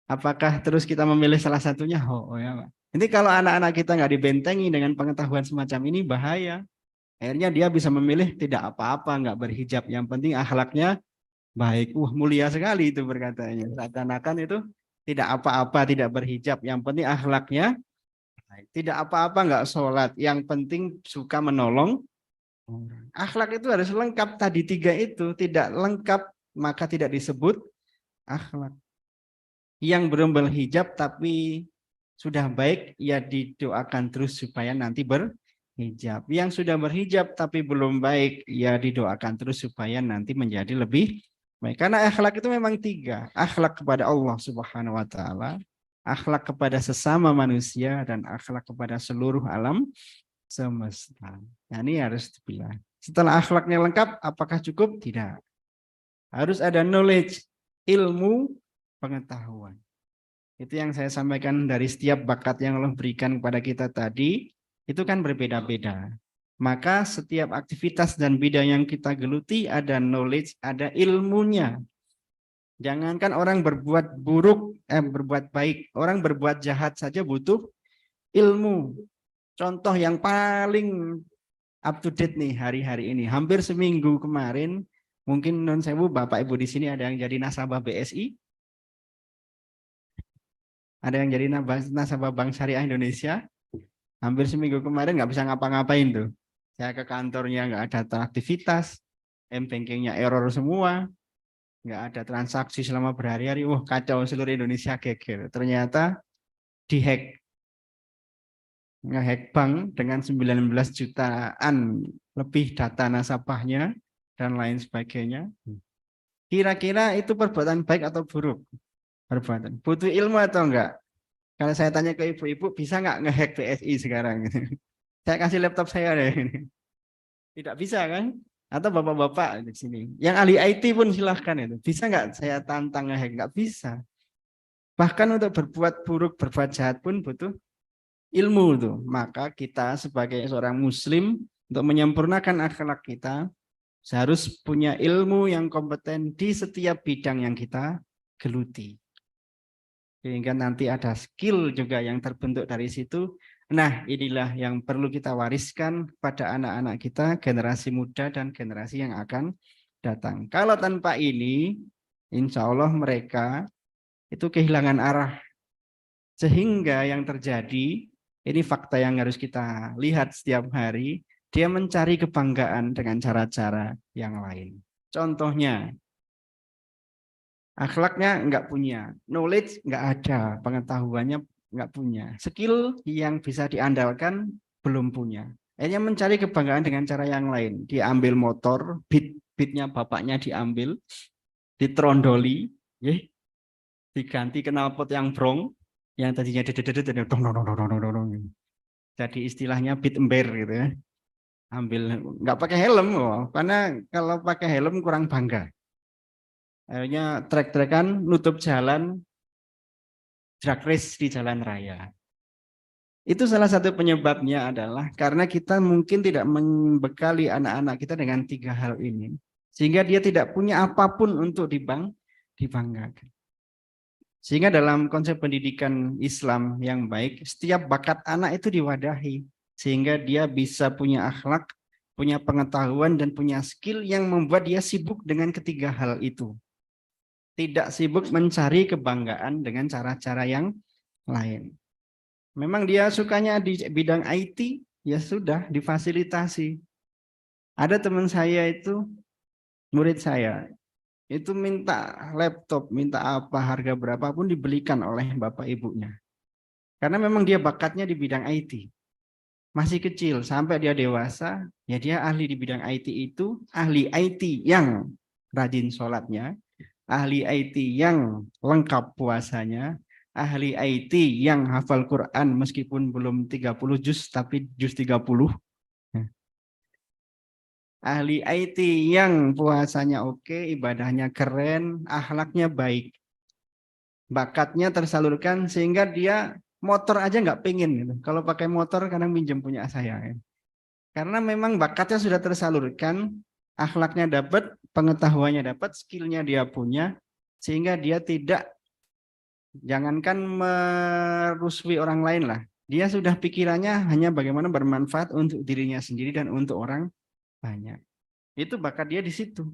apakah terus kita memilih salah satunya? Ya Pak. Ini kalau anak-anak kita nggak dibentengi dengan pengetahuan semacam ini bahaya. Akhirnya dia bisa memilih tidak apa-apa, nggak berhijab. Yang penting akhlaknya baik. Mulia sekali itu berkatanya. Seakan-akan itu tidak apa-apa, tidak berhijab. Yang penting akhlaknya baik. Tidak apa-apa, nggak sholat. Yang penting suka menolong. Akhlak itu harus lengkap. Tadi 3 itu tidak lengkap, maka tidak disebut akhlak. Yang belum berhijab tapi sudah baik, ya didoakan terus supaya nanti berhijab. hijab. Yang sudah berhijab tapi belum baik, ya didoakan terus supaya nanti menjadi lebih baik. Karena akhlak itu memang tiga. Akhlak kepada Allah Subhanahu wa taala, akhlak kepada sesama manusia, dan akhlak kepada seluruh alam semesta. Nah, ini harus dipilah. Setelah akhlaknya lengkap, apakah cukup? Tidak. Harus ada knowledge, ilmu, pengetahuan. Itu yang saya sampaikan, dari setiap bakat yang Allah berikan kepada kita tadi, itu kan berbeda-beda. Maka setiap aktivitas dan bidang yang kita geluti ada knowledge, ada ilmunya. Jangankan orang berbuat buruk, berbuat baik. Orang berbuat jahat saja butuh ilmu. Contoh yang paling up to date nih hari-hari ini. Hampir seminggu kemarin, mungkin non sewu Bapak Ibu di sini ada yang jadi nasabah BSI. Ada yang jadi nasabah Bank Syariah Indonesia. Hampir seminggu kemarin nggak bisa ngapa-ngapain tuh. Saya ke kantornya nggak ada aktivitas, m-bankingnya error semua, nggak ada transaksi selama berhari-hari. Wah, kacau, seluruh Indonesia geger. Ternyata dihack, ngehack bank dengan 19 jutaan lebih data nasabahnya dan lain sebagainya. Kira-kira itu perbuatan baik atau buruk? Perbuatan. Butuh ilmu atau enggak? Kalau saya tanya ke ibu-ibu, bisa nggak ngehack BSI sekarang? Saya kasih laptop saya deh. Tidak bisa kan? Atau bapak-bapak di sini. Yang ahli IT pun silahkan itu. Bisa nggak saya tantang ngehack? Nggak bisa. Bahkan untuk berbuat buruk, berbuat jahat pun butuh ilmu tuh. Maka kita sebagai seorang muslim, untuk menyempurnakan akhlak kita, harus punya ilmu yang kompeten di setiap bidang yang kita geluti. Sehingga nanti ada skill juga yang terbentuk dari situ. Nah, inilah yang perlu kita wariskan pada anak-anak kita, generasi muda dan generasi yang akan datang. Kalau tanpa ini, insya Allah mereka itu kehilangan arah. Sehingga yang terjadi, ini fakta yang harus kita lihat setiap hari, dia mencari kebanggaan dengan cara-cara yang lain. Contohnya, akhlaknya nggak punya, knowledge nggak ada, pengetahuannya nggak punya, skill yang bisa diandalkan belum punya. Hanya mencari kebanggaan dengan cara yang lain. Dia ambil motor, beatnya bapaknya diambil, ditrondoli, diganti knalpot yang brong, yang tadinya jadi istilahnya beat ember gitu ya. Ambil nggak pakai helm, karena kalau pakai helm kurang bangga. Akhirnya trek-trekan, nutup jalan, drag race di jalan raya. Itu salah satu penyebabnya adalah karena kita mungkin tidak membekali anak-anak kita dengan tiga hal ini. Sehingga dia tidak punya apapun untuk dibanggakan. Sehingga dalam konsep pendidikan Islam yang baik, setiap bakat anak itu diwadahi. Sehingga dia bisa punya akhlak, punya pengetahuan, dan punya skill yang membuat dia sibuk dengan ketiga hal itu. Tidak sibuk mencari kebanggaan dengan cara-cara yang lain. Memang dia sukanya di bidang IT, ya sudah difasilitasi. Ada teman saya itu, murid saya, itu minta laptop, minta apa, harga berapapun dibelikan oleh bapak ibunya. Karena memang dia bakatnya di bidang IT. Masih kecil, sampai dia dewasa, ya dia ahli di bidang IT itu, ahli IT yang rajin sholatnya, ahli IT yang lengkap puasanya, ahli IT yang hafal Quran meskipun belum 30 juz tapi juz 30. Ahli IT yang puasanya oke, ibadahnya keren, akhlaknya baik. Bakatnya tersalurkan sehingga dia motor aja nggak pengen gitu. Kalau pakai motor kadang pinjam punya saya. Karena memang bakatnya sudah tersalurkan, akhlaknya dapat, pengetahuannya dapat, skillnya dia punya, sehingga dia tidak, jangankan merusui orang lain lah, dia sudah pikirannya hanya bagaimana bermanfaat untuk dirinya sendiri dan untuk orang banyak. Itu bakat dia di situ.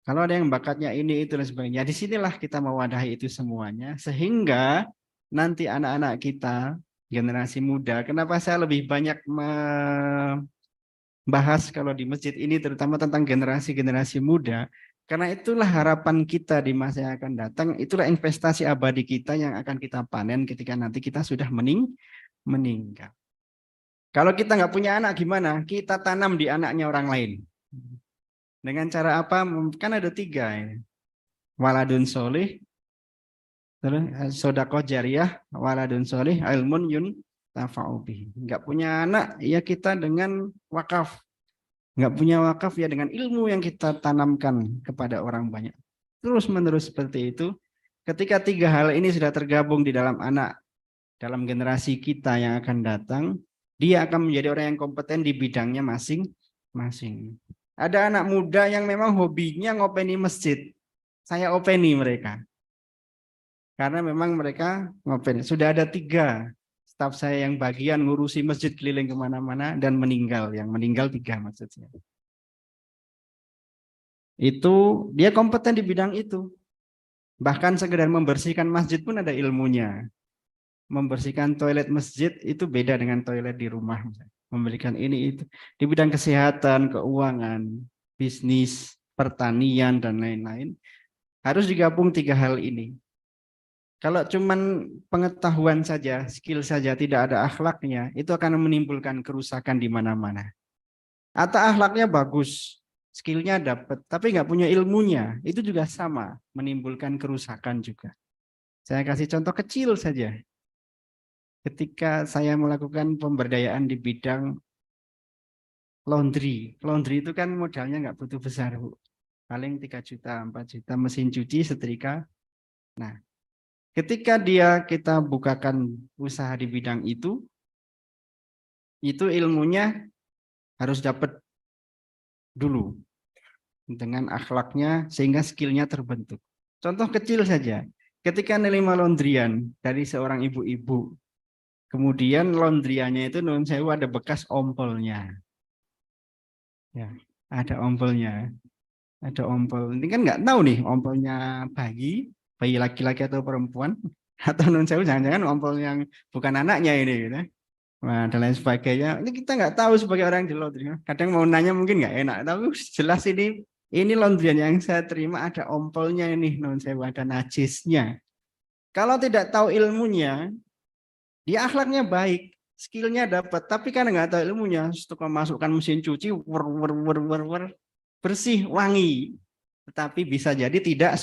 Kalau ada yang bakatnya ini, itu, dan sebagainya, disinilah kita mewadahi itu semuanya, sehingga nanti anak-anak kita, generasi muda, kenapa saya lebih banyak bahas kalau di masjid ini terutama tentang generasi-generasi muda, karena itulah harapan kita di masa yang akan datang, itulah investasi abadi kita yang akan kita panen ketika nanti kita sudah meninggal. Kalau kita nggak punya anak gimana? Kita tanam di anaknya orang lain. Dengan cara apa? Kan ada tiga ini. Waladun solih, terus sodakoh jariyah, waladun solih, ilmun yun tafa'ubi. Nggak punya anak, ya kita dengan wakaf. Nggak punya wakaf, ya dengan ilmu yang kita tanamkan kepada orang banyak. Terus menerus seperti itu. Ketika tiga hal ini sudah tergabung di dalam anak, dalam generasi kita yang akan datang, dia akan menjadi orang yang kompeten di bidangnya masing-masing. Ada anak muda yang memang hobinya ngopeni masjid. Saya openi mereka. Karena memang mereka ngopeni. Sudah ada tiga staf saya yang bagian ngurusi masjid keliling kemana-mana dan meninggal. Yang meninggal tiga maksudnya. Itu dia kompeten di bidang itu. Bahkan sekedar membersihkan masjid pun ada ilmunya. Membersihkan toilet masjid itu beda dengan toilet di rumah. Memberikan ini itu. Di bidang kesehatan, keuangan, bisnis, pertanian, dan lain-lain. Harus digabung tiga hal ini. Kalau cuman pengetahuan saja, skill saja, tidak ada akhlaknya, itu akan menimbulkan kerusakan di mana-mana. Atau akhlaknya bagus, skillnya dapat, tapi nggak punya ilmunya, itu juga sama, menimbulkan kerusakan juga. Saya kasih contoh kecil saja. Ketika saya melakukan pemberdayaan di bidang laundry. Laundry itu kan modalnya nggak butuh besar, Bu. Paling 3 juta, 4 juta, mesin cuci, setrika. Nah, ketika kita bukakan usaha di bidang itu ilmunya harus dapat dulu dengan akhlaknya sehingga skillnya terbentuk. Contoh kecil saja, ketika nerima laundryan dari seorang ibu-ibu, kemudian laundryannya itu non sewu ada bekas ompolnya, ya, ada ompolnya, ada ompol. Ini kan nggak tahu nih ompolnya bayi laki-laki atau perempuan, atau non sewu jangan-jangan ompol yang bukan anaknya ini, gitu. Nah, dan lain sebagainya. Ini kita nggak tahu sebagai orang di laundry. Kadang mau nanya mungkin nggak enak, tapi jelas ini laundryan yang saya terima ada ompolnya ini, non sewu, ada najisnya. Kalau tidak tahu ilmunya, dia akhlaknya baik, skillnya dapat, tapi kan nggak tahu ilmunya, suka masukkan mesin cuci, bersih, wangi, tetapi bisa jadi tidak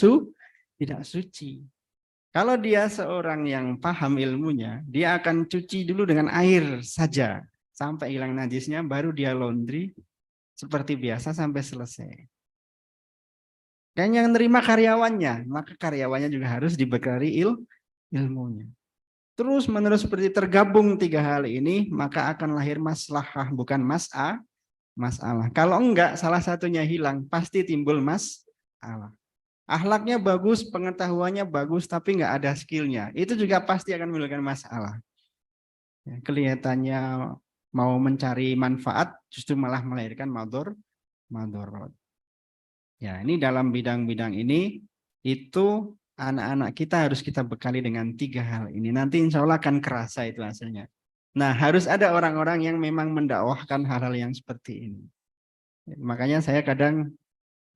suci. Kalau dia seorang yang paham ilmunya, dia akan cuci dulu dengan air saja sampai hilang najisnya, baru dia laundry seperti biasa sampai selesai. Dan yang nerima karyawannya, maka karyawannya juga harus dibekali ilmunya. Terus menerus seperti tergabung tiga hal ini, maka akan lahir maslahah, bukan masalah. Kalau enggak, salah satunya hilang, pasti timbul masalah. Akhlaknya bagus, pengetahuannya bagus, tapi nggak ada skillnya. Itu juga pasti akan menimbulkan masalah. Ya, kelihatannya mau mencari manfaat, justru malah melahirkan madorot. Ya, ini dalam bidang-bidang ini, itu anak-anak kita harus kita bekali dengan tiga hal ini. Nanti insya Allah akan kerasa itu hasilnya. Nah, harus ada orang-orang yang memang mendakwahkan hal-hal yang seperti ini. Makanya saya kadang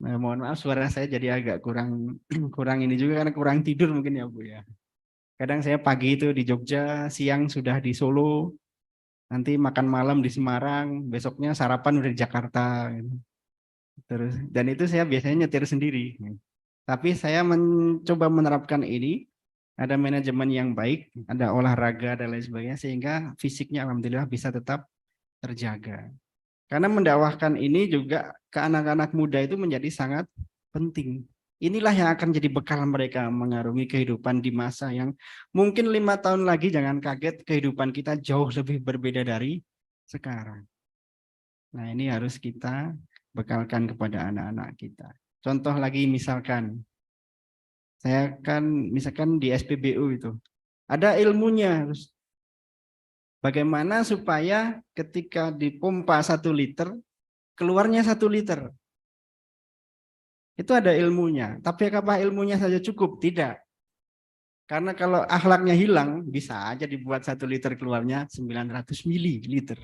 mohon maaf suara saya jadi agak kurang ini juga karena kurang tidur mungkin ya Bu ya. Kadang saya pagi itu di Jogja, siang sudah di Solo, nanti makan malam di Semarang, besoknya sarapan udah di Jakarta. Gitu. Terus dan itu saya biasanya nyetir sendiri. Tapi saya mencoba menerapkan ini, ada manajemen yang baik, ada olahraga dan lain sebagainya sehingga fisiknya alhamdulillah bisa tetap terjaga. Karena mendakwahkan ini juga ke anak-anak muda itu menjadi sangat penting. Inilah yang akan jadi bekal mereka mengarungi kehidupan di masa yang mungkin 5 tahun lagi, jangan kaget kehidupan kita jauh lebih berbeda dari sekarang. Nah, ini harus kita bekalkan kepada anak-anak kita. Contoh lagi misalkan, saya kan misalkan di SPBU itu, ada ilmunya harus bagaimana supaya ketika dipompa 1 liter, keluarnya 1 liter. Itu ada ilmunya. Tapi apakah ilmunya saja cukup? Tidak. Karena kalau akhlaknya hilang, bisa aja dibuat 1 liter keluarnya 900 mililiter.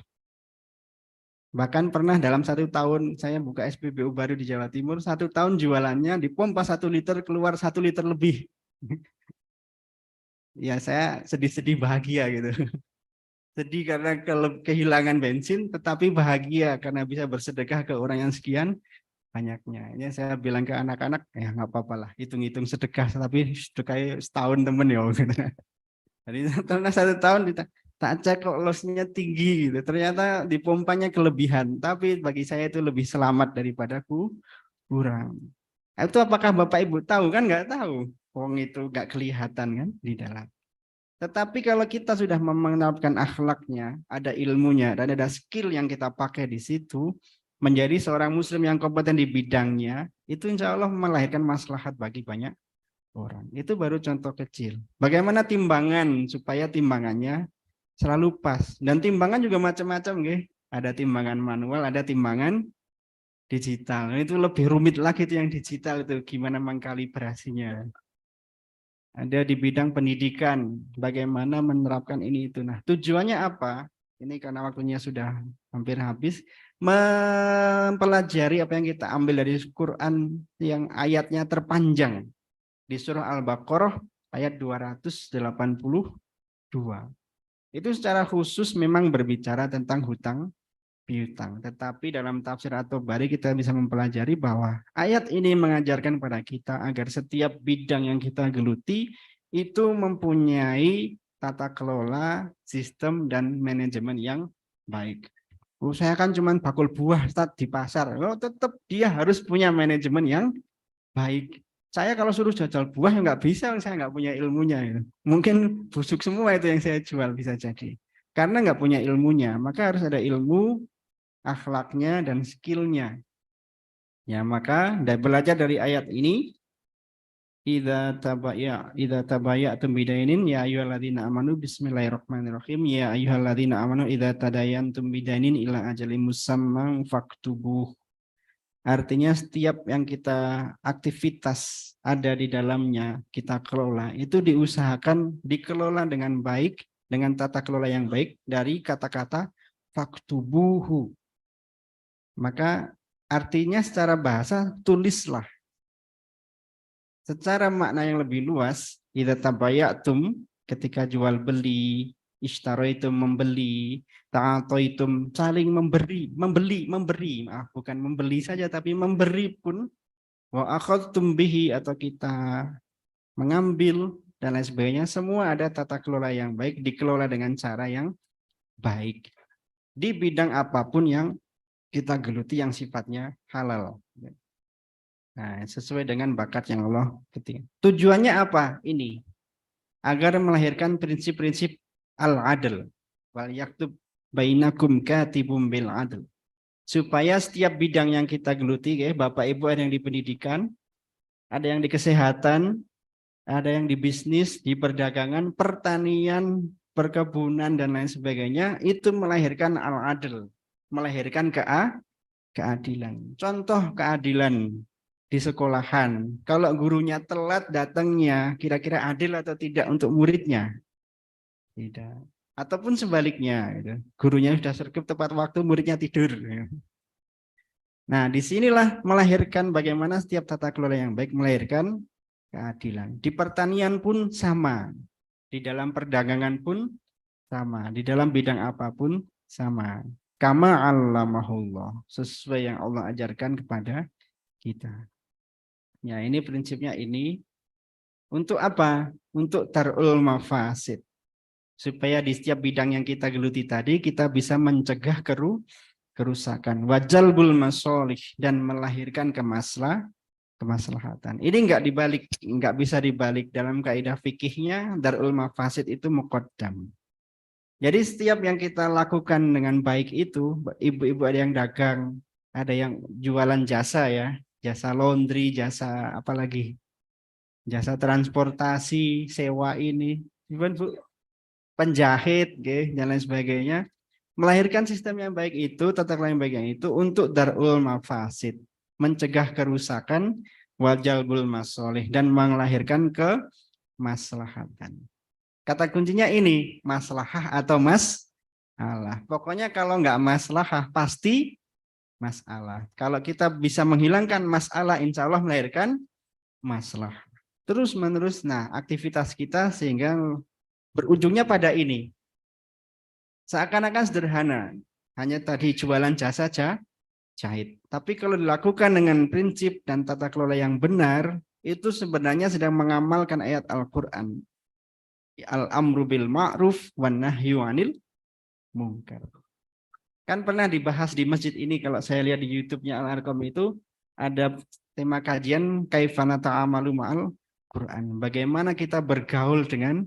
Bahkan pernah dalam 1 tahun saya buka SPBU baru di Jawa Timur, 1 tahun jualannya dipompa 1 liter, keluar 1 liter lebih. Ya saya sedih-sedih bahagia gitu. sedih karena kehilangan bensin, tetapi bahagia karena bisa bersedekah ke orang yang sekian banyaknya. Ini saya bilang ke anak-anak, ya nggak apa-apa lah, hitung-hitung sedekah, tapi sedekah setahun temen ya. Jadi setelah 1 tahun tak cek kok lossnya tinggi gitu. Ternyata di pompanya kelebihan, tapi bagi saya itu lebih selamat daripada kurang. Itu apakah Bapak Ibu tahu? Kan nggak tahu. Wong itu nggak kelihatan kan di dalam. Tetapi kalau kita sudah menerapkan akhlaknya, ada ilmunya, dan ada skill yang kita pakai di situ, menjadi seorang muslim yang kompeten di bidangnya, itu insya Allah melahirkan maslahat bagi banyak orang. Itu baru contoh kecil. Bagaimana timbangan supaya timbangannya selalu pas. Dan timbangan juga macam-macam, nggih. Ada timbangan manual, ada timbangan digital. Itu lebih rumit lagi itu yang digital itu gimana mengkalibrasinya. Ada di bidang pendidikan, bagaimana menerapkan ini itu. Nah, tujuannya apa? Ini karena waktunya sudah hampir habis. Mempelajari apa yang kita ambil dari Quran yang ayatnya terpanjang. Di surah Al-Baqarah ayat 282. Itu secara khusus memang berbicara tentang hutang piutang. Tetapi dalam tafsir atau bari kita bisa mempelajari bahwa ayat ini mengajarkan kepada kita agar setiap bidang yang kita geluti itu mempunyai tata kelola, sistem, dan manajemen yang baik. Saya kan cuma bakul buah di pasar. Tetap dia harus punya manajemen yang baik. Saya kalau suruh jual buah ya nggak bisa, saya nggak punya ilmunya. Mungkin busuk semua itu yang saya jual bisa jadi. Karena nggak punya ilmunya, maka harus ada ilmu, akhlaknya dan skillnya. Ya, maka belajar dari ayat ini, idza tabayatum bidainin ya ayyuhalladzina amanu bismillahirrahmanirrahim ya ayyuhalladzina amanu idza tadayantum bidainin ila ajalin musamman faktubuh. Artinya setiap yang kita aktivitas ada di dalamnya kita kelola itu diusahakan dikelola dengan baik, dengan tata kelola yang baik dari kata-kata faktubuhu. Maka artinya secara bahasa tulislah. Secara makna yang lebih luas, idza tabayatum ketika jual beli, istaraitum membeli, ta'ataitum saling memberi, memberi, maaf bukan membeli saja tapi memberi pun, wa akhadtum bihi atau kita mengambil dan lain sebagainya, semua ada tata kelola yang baik, dikelola dengan cara yang baik. Di bidang apapun yang kita geluti yang sifatnya halal. Nah, sesuai dengan bakat yang Allah ketika. Tujuannya apa? Ini agar melahirkan prinsip-prinsip al-adl. Wal yaktub bainakum katibum bil adl. Supaya setiap bidang yang kita geluti, Bapak Ibu ada yang di pendidikan, ada yang di kesehatan, ada yang di bisnis, di perdagangan, pertanian, perkebunan dan lain sebagainya, itu melahirkan al-adl, melahirkan keadilan. Contoh keadilan di sekolahan. Kalau gurunya telat datangnya, kira-kira adil atau tidak untuk muridnya? Tidak. Ataupun sebaliknya, gitu. Gurunya sudah sergap tepat waktu, muridnya tidur. Nah, disinilah melahirkan bagaimana setiap tata kelola yang baik melahirkan keadilan. Di pertanian pun sama, di dalam perdagangan pun sama, di dalam bidang apapun sama. Kama allamahullah, sesuai yang Allah ajarkan kepada kita. Ya, ini prinsipnya ini. Untuk apa? Untuk tarul mafasid. Supaya di setiap bidang yang kita geluti tadi, kita bisa mencegah kerusakan. Wajalbul masolih, dan melahirkan kemaslahatan. Ini nggak bisa dibalik dalam kaidah fikihnya. Darul mafasid itu muqaddam. Jadi setiap yang kita lakukan dengan baik itu, ibu-ibu ada yang dagang, ada yang jualan jasa ya, jasa laundry, jasa apalagi, jasa transportasi, sewa ini, even Bu, penjahit, dan lain sebagainya, melahirkan sistem yang baik itu, tata kelola yang baik yang itu untuk darul mafasid, mencegah kerusakan, wajalbul masolih, dan melahirkan kemaslahatan. Kata kuncinya ini, maslahah atau masalah. Pokoknya kalau nggak maslahah, pasti masalah. Kalau kita bisa menghilangkan masalah, insya Allah melahirkan masalah. Terus menerus, nah aktivitas kita sehingga berujungnya pada ini. Seakan-akan sederhana, hanya tadi jualan jasa jahit. Tapi kalau dilakukan dengan prinsip dan tata kelola yang benar, itu sebenarnya sedang mengamalkan ayat Al-Quran. Al-amru bil ma'ruf wan nahyu 'anil munkar. Kan pernah dibahas di masjid ini, kalau saya lihat di YouTube-nya Al-Arqam itu ada tema kajian kaifana ta'amalu ma'al Quran. Bagaimana kita bergaul dengan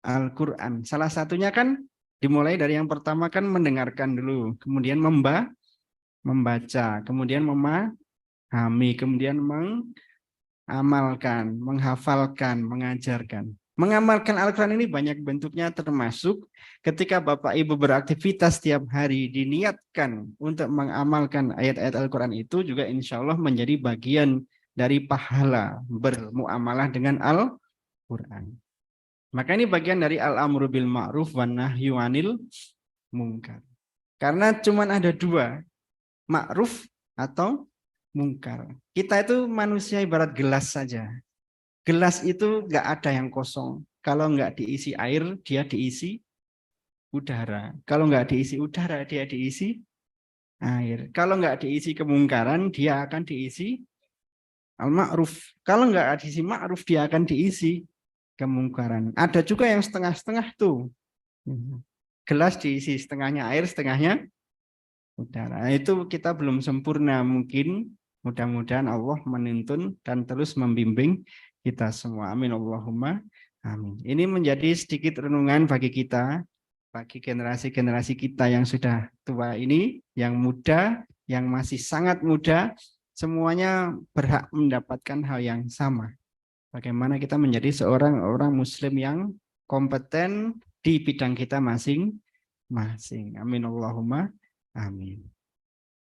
Al-Quran. Salah satunya kan dimulai dari yang pertama kan mendengarkan dulu, kemudian membaca, kemudian memahami, kemudian mengamalkan, menghafalkan, mengajarkan. Mengamalkan Al-Quran ini banyak bentuknya, termasuk ketika Bapak Ibu beraktivitas setiap hari diniatkan untuk mengamalkan ayat-ayat Al-Quran itu juga insya Allah menjadi bagian dari pahala bermuamalah dengan Al-Quran. Maka ini bagian dari al-amru bil ma'ruf wan nahyu 'anil munkar. Karena cuma ada dua, ma'ruf atau mungkar. Kita itu manusia ibarat gelas saja. Gelas itu nggak ada yang kosong. Kalau nggak diisi air, dia diisi udara. Kalau nggak diisi udara, dia diisi air. Kalau nggak diisi kemungkaran, dia akan diisi al-ma'ruf. Kalau nggak diisi ma'ruf, dia akan diisi kemungkaran. Ada juga yang setengah-setengah tuh. Gelas diisi setengahnya air, setengahnya udara. Nah, itu kita belum sempurna. Mungkin mudah-mudahan Allah menuntun dan terus membimbing kita semua. Amin Allahumma amin. Ini menjadi sedikit renungan bagi kita, bagi generasi-generasi kita yang sudah tua ini, yang muda, yang masih sangat muda, semuanya berhak mendapatkan hal yang sama. Bagaimana kita menjadi seorang orang muslim yang kompeten di bidang kita masing-masing. Amin Allahumma amin.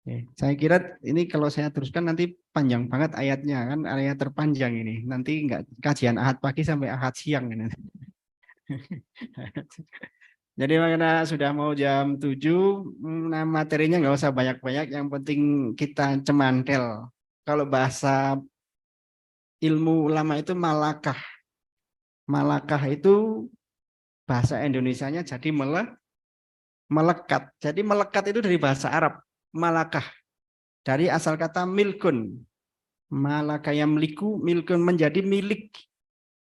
Oke, saya kira ini kalau saya teruskan nanti panjang banget ayatnya, kan ayat terpanjang ini. Nanti enggak kajian Ahad pagi sampai Ahad siang ini. Jadi karena sudah mau jam 7, nah materinya nggak usah banyak-banyak, yang penting kita cemantel. Kalau bahasa ilmu ulama itu malakah. Malakah itu bahasa Indonesianya jadi melekat. Jadi melekat itu dari bahasa Arab. Malakah. Dari asal kata milkun. Malakah yang miliku, milkun menjadi milik.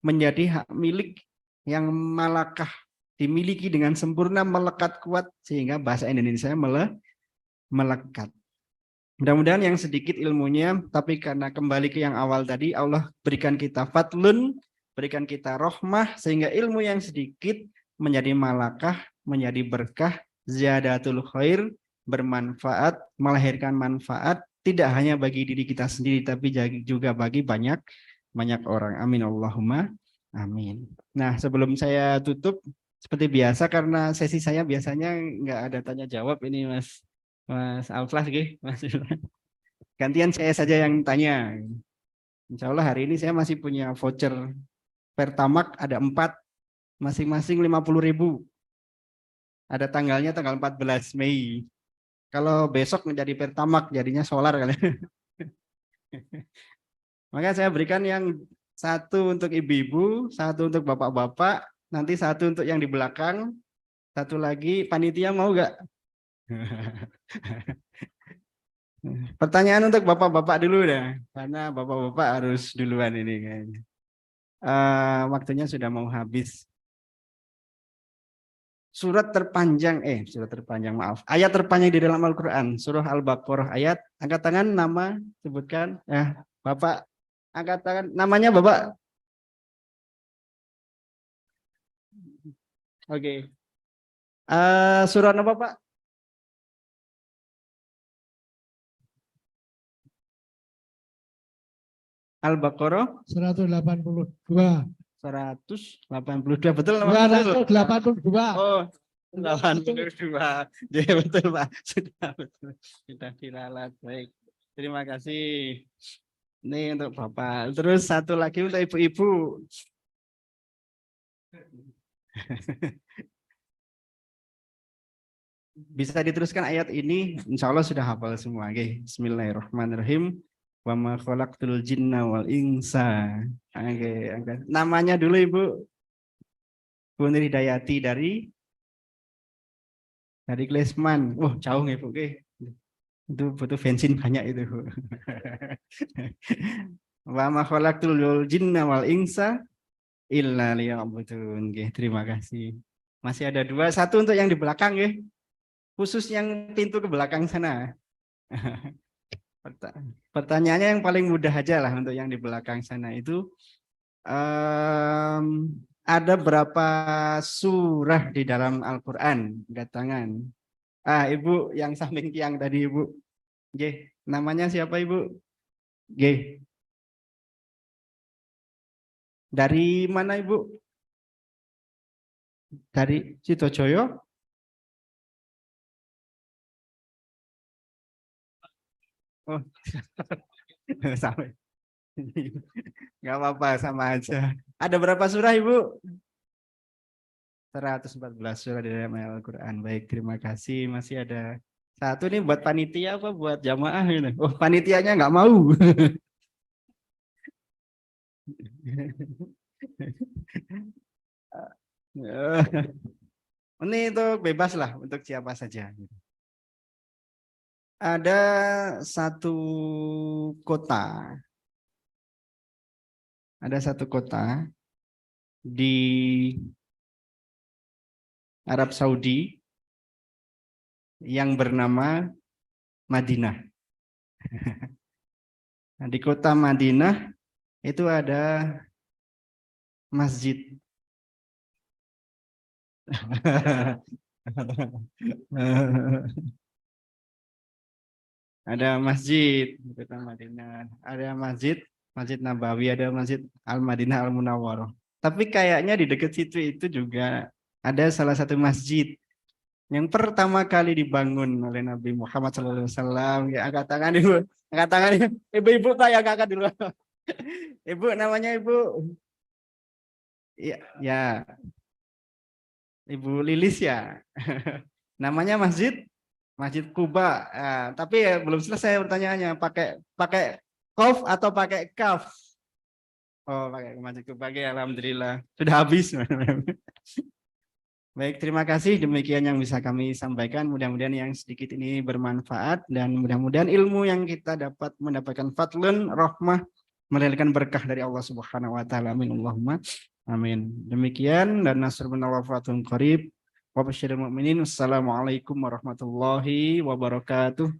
Menjadi hak milik yang malakah. Dimiliki dengan sempurna, melekat kuat. Sehingga bahasa Indonesia melekat. Mudah-mudahan yang sedikit ilmunya, tapi karena kembali ke yang awal tadi, Allah berikan kita fadlun, berikan kita rahmah, sehingga ilmu yang sedikit menjadi malakah, menjadi berkah, ziyadatul khair, bermanfaat, melahirkan manfaat, tidak hanya bagi diri kita sendiri, tapi juga bagi banyak orang. Amin Allahumma amin. Nah, sebelum saya tutup, seperti biasa, karena sesi saya biasanya nggak ada tanya jawab ini Mas Alflas, Mas. Gantian saya saja yang tanya. Insya Allah hari ini saya masih punya voucher Pertamax, ada 4, masing-masing 50.000. Ada tanggalnya tanggal 14 Mei. Kalau besok menjadi Pertamax, jadinya solar kali. Maka saya berikan yang satu untuk ibu-ibu, satu untuk bapak-bapak, nanti satu untuk yang di belakang, satu lagi panitia mau nggak? Pertanyaan untuk bapak-bapak dulu dah, karena bapak-bapak harus duluan ini kayaknya. Waktunya sudah mau habis. Surat terpanjang, maaf. Ayat terpanjang di dalam Al-Quran, surah Al-Baqarah ayat, angkat tangan, nama, sebutkan. Bapak, angkat tangan, namanya Bapak. Oke. Surah apa Pak? Al-Baqarah 182. 182, betul? 282. Oh, 82. Ya, betul Pak. Sudah betul. Sudah diralat. Baik. Terima kasih. Ini untuk Bapak. Terus satu lagi untuk ibu-ibu. Bisa diteruskan ayat ini, insya Allah sudah hafal semua. Oke, bismillahirrahmanirrahim. Wa ma khalaqtul jinna wal insa. Oke, namanya dulu Ibu. Bu Nurhidayati dari Dari Klesman. Oh, jauh ya, Bu. Oke. Itu butuh bensin banyak itu. Wa ma khalaqtul jinna wal insa illa liya'budun. Oke, terima kasih. Masih ada dua, satu untuk yang di belakang ya. Khusus yang pintu ke belakang sana. Pertanyaannya yang paling mudah aja lah untuk yang di belakang sana itu ada berapa surah di dalam Al-Quran? Angkat tangan. Ibu yang samping tiang tadi Ibu. G, namanya siapa Ibu? G. Dari mana Ibu? Dari Sitojoyo? Oh, sampai. Nggak apa-apa, sama aja. Ada berapa surah Ibu? 114 surah di dalam Al-Quran. Baik, terima kasih. Masih ada satu nih buat panitia apa buat jamaah gitu. Oh, panitianya nggak mau. Ini itu bebas lah untuk siapa saja. Ada satu kota, di Arab Saudi yang bernama Madinah. Nah, di kota Madinah itu ada masjid. Ada masjid di kota Madinah, ada Masjid Nabawi, ada Masjid Al-Madinah Al-Munawwarah. Tapi kayaknya di dekat situ itu juga ada salah satu masjid yang pertama kali dibangun oleh Nabi Muhammad SAW. Ya, angkat tangan Ibu, angkat tangan Ibu-ibu Pak yang angkat dulu. Ibu namanya Ibu, ya, Ibu Lilis ya. Namanya Masjid Kuba. Tapi ya, belum selesai pertanyaannya. Pakai Qaf atau pakai Kaf? Oh, pakai Masjid Kuba. Ya, alhamdulillah. Sudah habis. Baik, terima kasih. Demikian yang bisa kami sampaikan. Mudah-mudahan yang sedikit ini bermanfaat dan mudah-mudahan ilmu yang kita dapat mendapatkan fadlun, rahmah, mendapatkan berkah dari Allah Subhanahu wa taala. Amin Allahumma amin. Demikian dan nasrun wa fatun qarib. Wa basyiril mu'minin. Wassalamualaikum warahmatullahi wabarakatuh.